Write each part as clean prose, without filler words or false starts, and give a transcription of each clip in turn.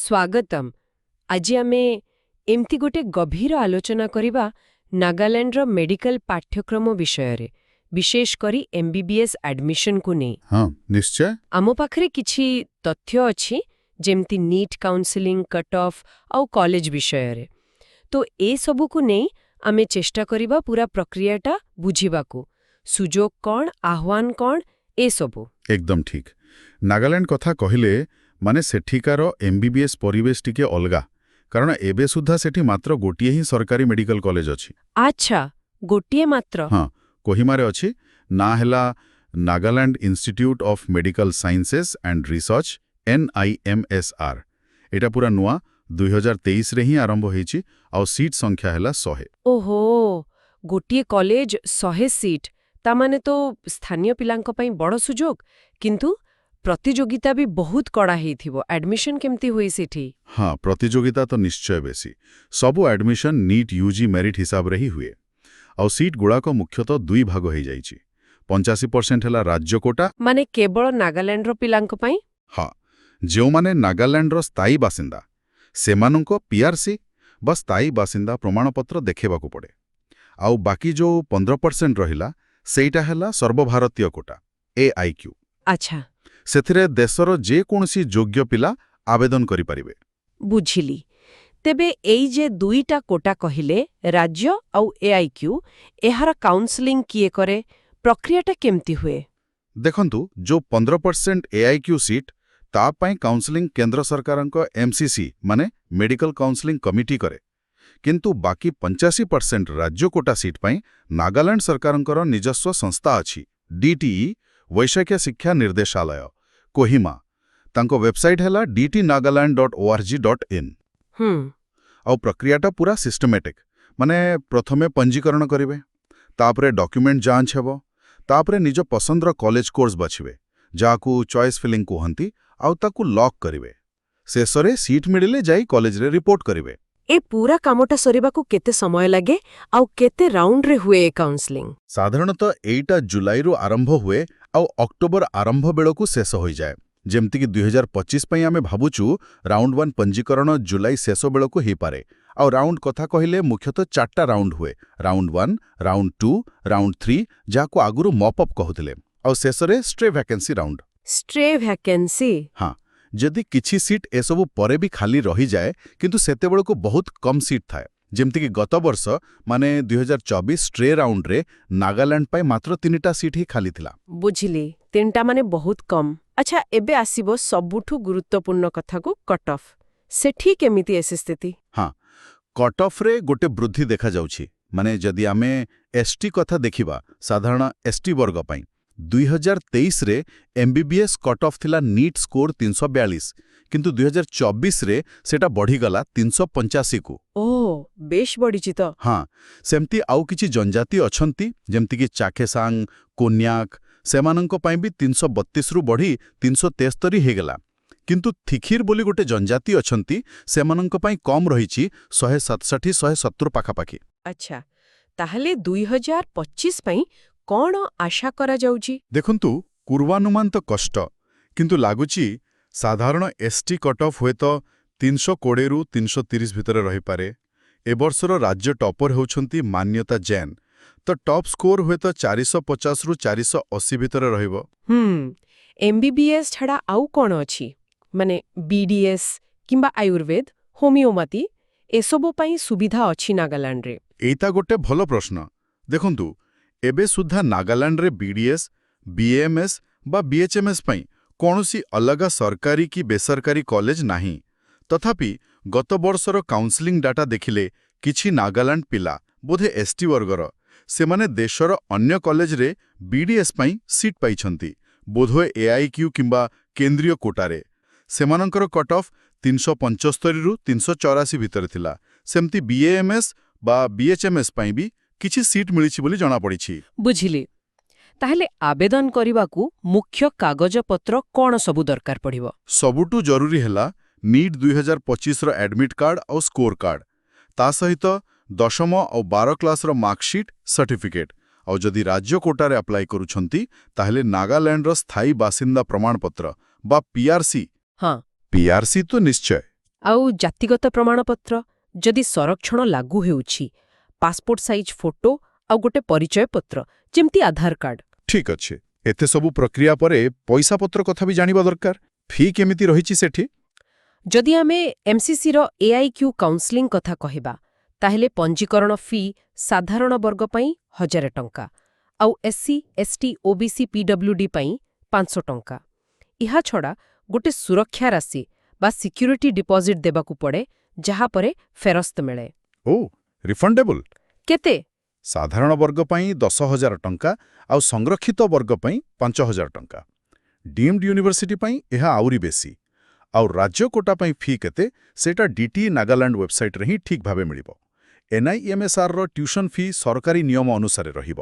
ସ୍ୱାଗତମ୍। ଆଜି ଆମେ ଏମିତି ଗୋଟେ ଗଭୀର ଆଲୋଚନା କରିବା ନାଗାଲାଣ୍ଡର ମେଡିକାଲ ପାଠ୍ୟକ୍ରମ ବିଷୟରେ, ବିଶେଷ କରି MBBS ଆଡମିସନକୁ ନେଇ। ହଁ ନିଶ୍ଚୟ। ଆମ ପାଖରେ କିଛି ତଥ୍ୟ ଅଛି, ଯେମିତି ନିଟ୍ କାଉନସିଲିଂ, କଟ୍ ଅଫ୍ ଆଉ କଲେଜ ବିଷୟରେ। ତ ଏସବୁକୁ ନେଇ ଆମେ ଚେଷ୍ଟା କରିବା ପୁରା ପ୍ରକ୍ରିୟାଟା ବୁଝିବାକୁ, ସୁଯୋଗ କ'ଣ, ଆହ୍ୱାନ କ'ଣ, ଏସବୁ। ଏକଦମ ଠିକ୍। ନାଗାଲାଣ୍ଡ କଥା କହିଲେ ମାନେ ସେଠିକାର MBBS ପରିବେଶ ଟିକେ ଅଲଗା, କାରଣ ଏବେ ସୁଦ୍ଧା ସେଠି ମାତ୍ର ଗୋଟିଏ ହିଁ ସରକାରୀ ମେଡିକାଲ କଲେଜ ଅଛି। ଆଚ୍ଛା, ଗୋଟିଏ ମାତ୍ର? ହଁ, କୋହିମାରେ ଅଛି। ନାଁ ହେଲା Nagaland institute of medical sciences and research, NIMSR। ଏଇଟା ପୁରା ନୂଆ, 2023ରେ ହିଁ ଆରମ୍ଭ ହେଇଛି, ଆଉ ସିଟ୍ ସଂଖ୍ୟା ହେଲା 100। ଓହୋ, ଗୋଟିଏ କଲେଜ 100 ସିଟ୍, ତାମାନେ ତ ସ୍ଥାନୀୟ ପିଲାଙ୍କ ପାଇଁ ବଡ଼ ସୁଯୋଗ। କିନ୍ତୁ ପ୍ରତିଯୋଗିତା ବି ବହୁତ କଡ଼ା ହେଇଥିବ। ଆଡମିସନ କେମିତି ହୁଏ ସେଠି? ହଁ, ପ୍ରତିଯୋଗିତା ତ ନିଶ୍ଚୟ ବେଶୀ। ସବୁ ଆଡମିସନ ନିଟ୍ UG ମେରିଟ୍ ହିସାବରେ ହିଁ ହୁଏ। ଆଉ ସିଟ୍ ଗୁଡ଼ାକ ମୁଖ୍ୟତଃ ଦୁଇ ଭାଗ ହେଇଯାଇଛି। 85% ହେଲା ରାଜ୍ୟ କୋଟା, ମାନେ କେବଳ ନାଗାଲାଣ୍ଡର ପିଲାଙ୍କ ପାଇଁ? ହଁ, ଯେଉଁମାନେ ନାଗାଲାଣ୍ଡର ସ୍ଥାୟୀ ବାସିନ୍ଦା ସେମାନଙ୍କ PRC ବା ସ୍ଥାୟୀ ବାସିନ୍ଦା ପ୍ରମାଣପତ୍ର ଦେଖେଇବାକୁ ପଡ଼େ। ଆଉ ବାକି ଯୋଉ 15% ରହିଲା ସେଇଟା ହେଲା ସର୍ବଭାରତୀୟ କୋଟା, AIQ। ଆଚ୍ଛା, ସେଥିରେ ଦେଶର ଯେକୌଣସି ଯୋଗ୍ୟ ପିଲା ଆବେଦନ କରିପାରିବେ। ବୁଝିଲି। ତେବେ ଏଇ ଯେ ଦୁଇଟା କୋଟା କହିଲେ, ରାଜ୍ୟ ଆଉ AIQ, ଏହାର କାଉନସିଲିଂ କିଏ କରେ? ପ୍ରକ୍ରିୟାଟା କେମିତି ହୁଏ? ଦେଖନ୍ତୁ, ଯୋଉ 15% AIQ ସିଟ୍, ତା ପାଇଁ କାଉନସିଲିଂ କେନ୍ଦ୍ର ସରକାରଙ୍କ MCC ମାନେ ମେଡିକାଲ କାଉନସିଲିଂ କମିଟି କରେ। କିନ୍ତୁ ବାକି 85% ରାଜ୍ୟ କୋଟା ସିଟ୍ ପାଇଁ ନାଗାଲାଣ୍ଡ ସରକାରଙ୍କର ନିଜସ୍ୱ ସଂସ୍ଥା ଅଛି, DTE, ବୈଷୟିକ ଶିକ୍ଷା ନିର୍ଦ୍ଦେଶାଳୟ, କୋହିମା। ତାଙ୍କ ୱେବସାଇଟ୍ ହେଲା dtnagaland.org.in। ଆଉ ପ୍ରକ୍ରିୟାଟା ପୁରା ସିଷ୍ଟମେଟିକ୍। ମାନେ ପ୍ରଥମେ ପଞ୍ଜୀକରଣ କରିବେ, ତାପରେ ଡକ୍ୟୁମେଣ୍ଟ ଯାଞ୍ଚ ହେବ, ତାପରେ ନିଜ ପସନ୍ଦର କଲେଜ କୋର୍ସ ବାଛିବେ, ଯାହାକୁ ଚଏସ୍ ଫିଲିଂ କୁହନ୍ତି, ଆଉ ତାକୁ ଲକ୍ କରିବେ। ଶେଷରେ ସିଟ୍ ମିଳିଲେ ଯାଇ କଲେଜରେ ରିପୋର୍ଟ କରିବେ। ଏ ପୁରା କାମଟା ସରିବାକୁ କେତେ ସମୟ ଲାଗେ, ଆଉ କେତେ ରାଉଣ୍ଡରେ ହୁଏ ଏ କାଉନସିଲିଂ? ସାଧାରଣତଃ ଏଇଟା ଜୁଲାଇରୁ ଆରମ୍ଭ ହୁଏ ଆଉ ଅକ୍ଟୋବର ଆରମ୍ଭ ବେଳକୁ ଶେଷ ହୋଇଯାଏ। ଯେମିତିକି 2025 ପାଇଁ ଆମେ ଭାବୁଛୁ ରାଉଣ୍ଡ 1 ପଞ୍ଜୀକରଣ ଜୁଲାଇ ଶେଷ ବେଳକୁ ହେଇପାରେ। ଆଉ ରାଉଣ୍ଡ କଥା କହିଲେ ମୁଖ୍ୟତଃ 4ଟା ରାଉଣ୍ଡ ହୁଏ, ରାଉଣ୍ଡ 1, ରାଉଣ୍ଡ 2, ରାଉଣ୍ଡ 3, ଯାହାକୁ ଆଗରୁ ମପ୍ କହୁଥିଲେ, ଆଉ ଶେଷରେ ଷ୍ଟ୍ରେ ଭ୍ୟାକେନ୍ସି ରାଉଣ୍ଡ। ଷ୍ଟ୍ରେ ଭ୍ୟାକେନ୍ସି? ହଁ, ଯଦି କିଛି ସିଟ୍ ଏସବୁ ପରେ ବି ଖାଲି ରହିଯାଏ, କିନ୍ତୁ ସେତେବେଳକୁ ବହୁତ କମ୍ ସିଟ୍ ଥାଏ। ଯେମିତିକି ଗତ ବର୍ଷ ମାନେ 2024 ଷ୍ଟ୍ରେ ରାଉଣ୍ଡରେ ନାଗାଲାଣ୍ଡ ପାଇଁ ମାତ୍ର 3ଟା ସିଟ୍ ହିଁ ଖାଲି ଥିଲା। ବୁଝିଲି, 3ଟା ମାନେ ବହୁତ କମ୍। ଆଚ୍ଛା, ଏବେ ଆସିବ ସବୁଠୁ ଗୁରୁତ୍ୱପୂର୍ଣ୍ଣ କଥାକୁ, କଟ୍ ଅଫ୍। ସେଠି କେମିତି ଏସି ସ୍ଥିତି? ହଁ, କଟ୍ ଅଫ୍ରେ ଗୋଟେ ବୃଦ୍ଧି ଦେଖାଯାଉଛି। ମାନେ ଯଦି ଆମେ ST କଥା ଦେଖିବା, ସାଧାରଣ ST ବର୍ଗ ପାଇଁ 2023ରେ MBBS କଟ୍ ଅଫ୍ ଥିଲା ନିଟ୍ ସ୍କୋର 342, କିନ୍ତୁ 2024ରେ ସେଟା ବଢ଼ିଗଲା 385କୁ। ଓଃ, ବେଶ ବଢ଼ିଛି ତ। ହଁ, ସେମିତି ଆଉ କିଛି ଜନଜାତି ଅଛନ୍ତି, ଯେମିତିକି ଚାଖେସାଙ୍ଗ, କୋନ୍ୟାକ, ସେମାନଙ୍କ ପାଇଁ ବି 332ରୁ ବଢ଼ି 373 ହେଇଗଲା। କିନ୍ତୁ ଥିଖିର ବୋଲି ଗୋଟେ ଜନଜାତି ଅଛନ୍ତି, ସେମାନଙ୍କ ପାଇଁ କମ୍ ରହିଛି, 167-170 ପାଖାପାଖି। ଆଚ୍ଛା, ତାହେଲେ 2025 ପାଇଁ କ'ଣ ଆଶା କରାଯାଉଛି? ଦେଖନ୍ତୁ, ପୂର୍ବାନୁମାନ ତ କଷ୍ଟ, କିନ୍ତୁ ଲାଗୁଛି ସାଧାରଣ ST କଟ୍ ଅଫ୍ ହୁଏତ 320ରୁ 330 ଭିତରେ ରହିପାରେ। ଏ ବର୍ଷର ରାଜ୍ୟ ଟପର ହେଉଛନ୍ତି ମାନ୍ୟତା ଜୈନ, ତ ଟପ୍ ସ୍କୋର ହୁଏତ 450ରୁ 480 ଭିତରେ ରହିବ। MBBS ଛଡ଼ା ଆଉ କ'ଣ ଅଛି? ମାନେ BDS କିମ୍ବା ଆୟୁର୍ବେଦ, ହୋମିଓପାଥି, ଏସବୁ ପାଇଁ ସୁବିଧା ଅଛି ନାଗାଲାଣ୍ଡରେ? ଏଇଟା ଗୋଟେ ଭଲ ପ୍ରଶ୍ନ। ଦେଖନ୍ତୁ, ଏବେ ସୁଦ୍ଧା ନାଗାଲାଣ୍ଡରେ BDS, BAMS ବା BHMS ପାଇଁ କୌଣସି ଅଲଗା ସରକାରୀ କି ବେସରକାରୀ କଲେଜ ନାହିଁ। ତଥାପି ଗତ ବର୍ଷର କାଉନସିଲିଂ ଡାଟା ଦେଖିଲେ କିଛି ନାଗାଲାଣ୍ଡ ପିଲା, ବୋଧେ ST ବର୍ଗର, ସେମାନେ ଦେଶର ଅନ୍ୟ କଲେଜରେ BDS ପାଇଁ ସିଟ୍ ପାଇଛନ୍ତି, ବୋଧହୁଏ AIQ କିମ୍ବା କେନ୍ଦ୍ରୀୟ କୋଟାରେ। ସେମାନଙ୍କର କଟ୍ ଅଫ୍ 375ରୁ 384 ଭିତରେ ଥିଲା। ସେମିତି BAMS ବା BHMS ପାଇଁ ବି କିଛି ସିଟ୍ ମିଳିଛି ବୋଲି ଜଣାପଡ଼ିଛି। ବୁଝିଲି। ତାହେଲେ ଆବେଦନ କରିବାକୁ ମୁଖ୍ୟ କାଗଜପତ୍ର କ'ଣ ସବୁ ଦରକାର ପଡ଼ିବ? ସବୁଠୁ ଜରୁରୀ ହେଲା ନିଟ୍ 2025ର ଆଡମିଟ୍ କାର୍ଡ ଆଉ ସ୍କୋର କାର୍ଡ, ତା ସହିତ 10ମ ଆଉ 12 କ୍ଲାସର ମାର୍କସିଟ୍, ସାର୍ଟିଫିକେଟ୍। ଆଉ ଯଦି ରାଜ୍ୟ କୋଟାରେ ଆପ୍ଲାଏ କରୁଛନ୍ତି, ତାହେଲେ ନାଗାଲାଣ୍ଡର ସ୍ଥାୟୀ ବାସିନ୍ଦା ପ୍ରମାଣପତ୍ର ବା PRC। ହଁ, PRC ତ ନିଶ୍ଚୟ। ଆଉ ଜାତିଗତ ପ୍ରମାଣପତ୍ର ଯଦି ସଂରକ୍ଷଣ ଲାଗୁ ହେଉଛି ପାସପୋର୍ଟ ସାଇଜ୍ ଫଟୋ ଆଉ ଗୋଟେ ପରିଚୟ ପତ୍ର ଯେମିତି ଆଧାର କାର୍ଡ। ଠିକ୍ ଅଛି। ଏତେ ସବୁ ପ୍ରକ୍ରିୟା ପରେ ପଇସାପତ୍ର କଥା ବି ଜାଣିବା ଦରକାର। ଫି କେମିତି ରହିଛି ସେଠି? ଯଦି ଆମେ ଏମ୍ସିସିର AIQ କାଉନ୍ସେଲିଂ କଥା କହିବା ତାହେଲେ ପଞ୍ଜୀକରଣ ଫି ସାଧାରଣ ବର୍ଗ ପାଇଁ 1000 ଟଙ୍କା ଆଉ SC, ST, OBC, PWD ପାଇଁ 500 ଟଙ୍କା। ଏହାଛଡ଼ା ଗୋଟେ ସୁରକ୍ଷା ରାଶି ବା ସିକ୍ୟୁରିଟି ଡିପୋଜିଟ୍ ଦେବାକୁ ପଡ଼େ ଯାହା ପରେ ଫେରସ୍ତ ମିଳେ। ଓ ରିଫଣ୍ଡେବଲ୍? କେତେ? ସାଧାରଣ ବର୍ଗ ପାଇଁ 10,000 ଟଙ୍କା ଆଉ ସଂରକ୍ଷିତ ବର୍ଗ ପାଇଁ 5,000 ଟଙ୍କା। ଡିମ୍ଡ ୟୁନିଭର୍ସିଟି ପାଇଁ ଏହା ଆହୁରି ବେଶୀ। ଆଉ ରାଜ୍ୟ କୋଟା ପାଇଁ ଫି କେତେ ସେଇଟା DT ନାଗାଲାଣ୍ଡ ୱେବସାଇଟ୍ରେ ହିଁ ଠିକ୍ ଭାବେ ମିଳିବ। NIMSRର ଟ୍ୟୁସନ୍ ଫି ସରକାରୀ ନିୟମ ଅନୁସାରେ ରହିବ।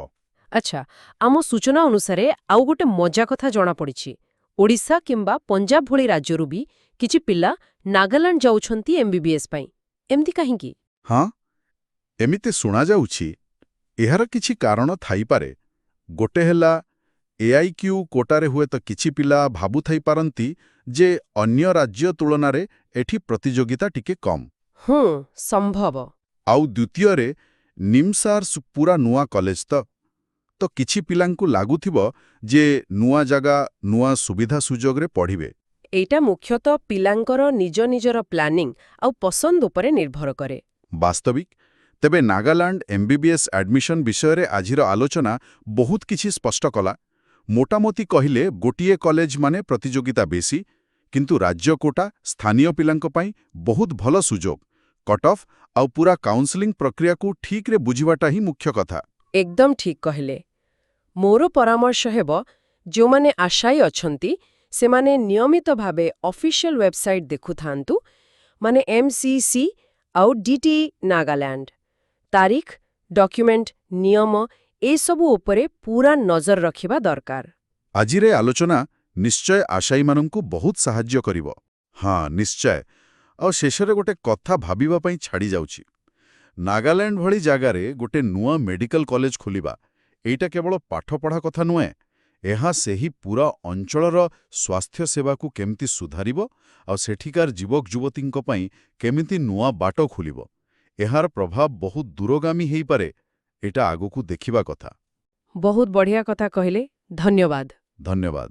ଆଚ୍ଛା, ଆମ ସୂଚନା ଅନୁସାରେ ଆଉ ଗୋଟେ ମଜା କଥା ଜଣାପଡ଼ିଛି। ଓଡ଼ିଶା କିମ୍ବା ପଞ୍ଜାବ ଭଳି ରାଜ୍ୟରୁ ବି କିଛି ପିଲା ନାଗାଲାଣ୍ଡ ଯାଉଛନ୍ତି MBBS ପାଇଁ। ଏମିତି କାହିଁକି? ହଁ, ଏମିତି ଶୁଣାଯାଉଛି। ଏହାର କିଛି କାରଣ ଥାଇପାରେ। ଗୋଟେ ହେଲା AIQ କୋଟାରେ ହୁଏତ କିଛି ପିଲା ଭାବୁଥାଇପାରନ୍ତି ଯେ ଅନ୍ୟ ରାଜ୍ୟ ତୁଳନାରେ ଏଠି ପ୍ରତିଯୋଗିତା ଟିକେ କମ୍। ସମ୍ଭବ। ଆଉ ଦ୍ୱିତୀୟରେ ନିମ୍ସାର ପୁରା ନୂଆ କଲେଜ ତ କିଛି ପିଲାଙ୍କୁ ଲାଗୁଥିବ ଯେ ନୂଆ ଜାଗା, ନୂଆ ସୁବିଧା ସୁଯୋଗରେ ପଢ଼ିବେ। ଏଇଟା ମୁଖ୍ୟତଃ ପିଲାଙ୍କର ନିଜ ନିଜର ପ୍ଲାନିଂ ଆଉ ପସନ୍ଦ ଉପରେ ନିର୍ଭର କରେ। ବାସ୍ତବିକ ତେବେ ନାଗାଲାଣ୍ଡ MBBS ଆଡମିସନ୍ ବିଷୟରେ ଆଜିର ଆଲୋଚନା ବହୁତ କିଛି ସ୍ପଷ୍ଟ କଲା। ମୋଟାମୋଟି କହିଲେ ଗୋଟିଏ କଲେଜ ମାନେ ପ୍ରତିଯୋଗିତା ବେଶୀ, କିନ୍ତୁ ରାଜ୍ୟ କୋଟା ସ୍ଥାନୀୟ ପିଲାଙ୍କ ପାଇଁ ବହୁତ ଭଲ ସୁଯୋଗ। କଟ୍ ଅଫ୍ ଆଉ ପୁରା କାଉନ୍ସେଲିଂ ପ୍ରକ୍ରିୟାକୁ ଠିକ୍ରେ ବୁଝିବାଟା ହିଁ ମୁଖ୍ୟ କଥା। ଏକଦମ ଠିକ୍ କହିଲେ। ମୋର ପରାମର୍ଶ ହେବ ଯେଉଁମାନେ ଆଶାୟୀ ଅଛନ୍ତି ସେମାନେ ନିୟମିତ ଭାବେ ଅଫିସିଆଲ ୱେବସାଇଟ୍ ଦେଖୁଥାନ୍ତୁ, ମାନେ MCC ଆଉ DT ନାଗାଲାଣ୍ଡ। ତାରିଖ, ଡକ୍ୟୁମେଣ୍ଟ, ନିୟମ ଏସବୁ ଉପରେ ପୁରା ନଜର ରଖିବା ଦରକାର। ଆଜିର ଆଲୋଚନା ନିଶ୍ଚୟ ଆଶାୟୀମାନଙ୍କୁ ବହୁତ ସାହାଯ୍ୟ କରିବ। ହଁ, ନିଶ୍ଚୟ। ଆଉ ଶେଷରେ ଗୋଟେ କଥା ଭାବିବା ପାଇଁ ଛାଡ଼ି ଯାଉଛି। ନାଗାଲାଣ୍ଡ ଭଳି ଜାଗାରେ ଗୋଟେ ନୂଆ ମେଡିକାଲ କଲେଜ ଖୋଲିବା ଏଇଟା କେବଳ ପାଠପଢ଼ା କଥା ନୁହେଁ। ଏହା ସେହି ପୁରା ଅଞ୍ଚଳର ସ୍ୱାସ୍ଥ୍ୟ ସେବାକୁ କେମିତି ସୁଧାରିବ ଆଉ ସେଠିକାର ଯୁବକ ଯୁବତୀଙ୍କ ପାଇଁ କେମିତି ନୂଆ ବାଟ ଖୋଲିବ, ଏହାର ପ୍ରଭାବ ବହୁତ ଦୂରଗାମୀ ହେଇପାରେ। ଏଇଟା ଆଗକୁ ଦେଖିବା କଥା। ବହୁତ ବଢ଼ିଆ କଥା କହିଲେ। ଧନ୍ୟବାଦ। ଧନ୍ୟବାଦ।